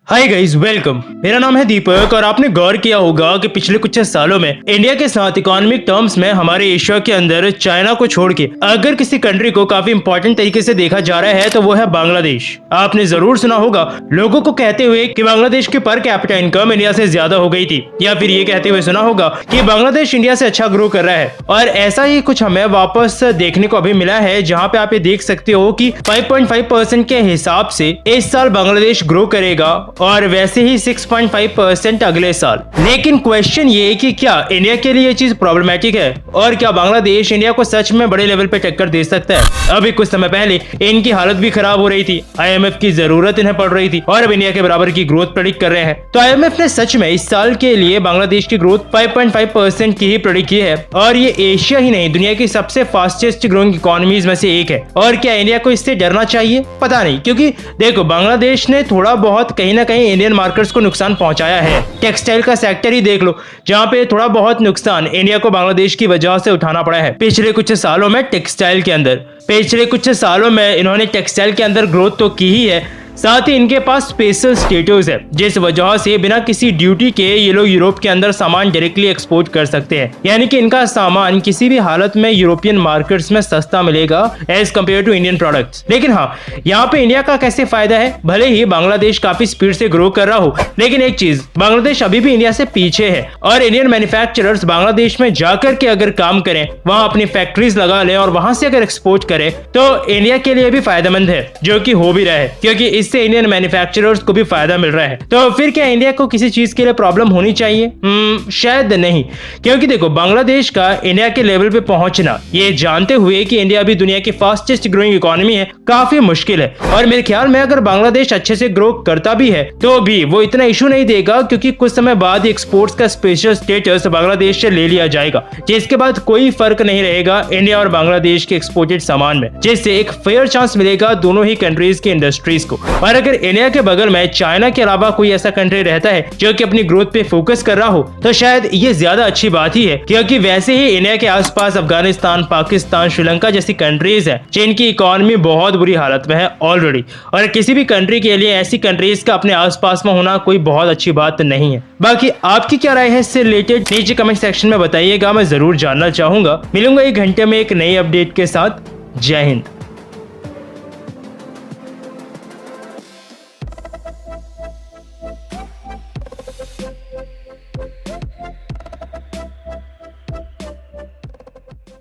Hi guys, welcome. मेरा नाम है दीपक और आपने गौर किया होगा कि पिछले कुछ सालों में इंडिया के साथ इकोनॉमिक टर्म्स में हमारे एशिया के अंदर चाइना को छोड़ के अगर किसी कंट्री को काफी इंपॉर्टेंट तरीके से देखा जा रहा है तो वो है बांग्लादेश। आपने जरूर सुना होगा लोगों को कहते हुए कि बांग्लादेश की पर कैपिटा इनकम इंडिया से ज्यादा हो गई थी, या फिर ये कहते हुए सुना होगा कि बांग्लादेश इंडिया से अच्छा ग्रो कर रहा है। और ऐसा ही कुछ हमें वापस देखने को अभी मिला है, जहाँ पे आप ये देख सकते हो कि 5.5% के हिसाब से इस साल बांग्लादेश ग्रो करेगा और वैसे ही 6.5% अगले साल। लेकिन क्वेश्चन ये है कि क्या इंडिया के लिए ये चीज प्रॉब्लमेटिक है और क्या बांग्लादेश इंडिया को सच में बड़े लेवल पे टक्कर दे सकता है। अभी कुछ समय पहले इनकी हालत भी खराब हो रही थी, IMF की जरूरत इन्हें पड़ रही थी और अब इंडिया के बराबर की ग्रोथ प्रेडिक्ट कर रहे हैं। तो IMF ने सच में इस साल के लिए बांग्लादेश की ग्रोथ 5.5% की ही प्रेडिक्ट की है और ये एशिया ही नहीं दुनिया की सबसे फास्टेस्ट ग्रोइंग इकोनॉमीज में से एक है। और क्या इंडिया को इससे डरना चाहिए? पता नहीं, क्योंकि देखो बांग्लादेश ने थोड़ा बहुत कहीं ना कहीं इंडियन मार्केट्स को नुकसान पहुंचाया है। टेक्सटाइल का सेक्टर ही देख लो, जहां पे थोड़ा बहुत नुकसान इंडिया को बांग्लादेश की वजह से उठाना पड़ा है। पिछले कुछ सालों में इन्होंने टेक्सटाइल के अंदर ग्रोथ तो की ही है, साथ ही इनके पास स्पेशल स्टेटस है जिस वजह से बिना किसी ड्यूटी के ये लोग यूरोप के अंदर सामान डायरेक्टली एक्सपोर्ट कर सकते हैं। यानी कि इनका सामान किसी भी हालत में यूरोपियन मार्केट्स में सस्ता मिलेगा as compare to Indian products. लेकिन हाँ, यहाँ पे इंडिया का कैसे फायदा है? भले ही बांग्लादेश काफी स्पीड से ग्रो कर रहा हो, लेकिन एक चीज, बांग्लादेश अभी भी इंडिया से पीछे है और इंडियन मैन्युफैक्चरर्स बांग्लादेश में जाकर के अगर काम करें, वहां अपनी फैक्ट्रीज लगा लें और वहां से अगर एक्सपोर्ट करें तो इंडिया के लिए भी फायदेमंद है, जो कि हो भी रहा है, क्योंकि इससे इंडियन मैन्युफैक्चरर्स को भी फायदा मिल रहा है। तो फिर क्या इंडिया को किसी चीज के लिए प्रॉब्लम होनी चाहिए? शायद नहीं, क्योंकि देखो बांग्लादेश का इंडिया के लेवल पे पहुंचना ये जानते हुए कि इंडिया अभी दुनिया की फास्टेस्ट ग्रोइंग इकोनॉमी है, काफी मुश्किल है। और मेरे ख्याल में अगर बांग्लादेश अच्छे से ग्रो करता भी है तो भी वो इतना इशू नहीं देगा, क्योंकि कुछ समय बाद एक्सपोर्ट्स का स्पेशल स्टेटस बांग्लादेश से ले लिया जाएगा, जिसके बाद कोई फर्क नहीं रहेगा इंडिया और बांग्लादेश के एक्सपोर्टेड सामान में, जिससे एक फेयर चांस मिलेगा दोनों ही कंट्रीज की इंडस्ट्रीज को। और अगर इंडिया के बगल में चाइना के अलावा कोई ऐसा कंट्री रहता है जो कि अपनी ग्रोथ पे फोकस कर रहा हो तो शायद ये ज्यादा अच्छी बात ही है, क्योंकि वैसे ही इंडिया के आसपास अफगानिस्तान, पाकिस्तान, श्रीलंका जैसी कंट्रीज है जिनकी इकोनॉमी बहुत बुरी हालत में है ऑलरेडी, और किसी भी कंट्री के लिए ऐसी कंट्रीज का अपने आसपास में होना कोई बहुत अच्छी बात नहीं है। बाकी आपकी क्या राय है इससे रिलेटेड नीचे कमेंट सेक्शन में बताइएगा, मैं जरूर जानना चाहूंगा। मिलूंगा एक घंटे में एक नई अपडेट के साथ। जय हिंद।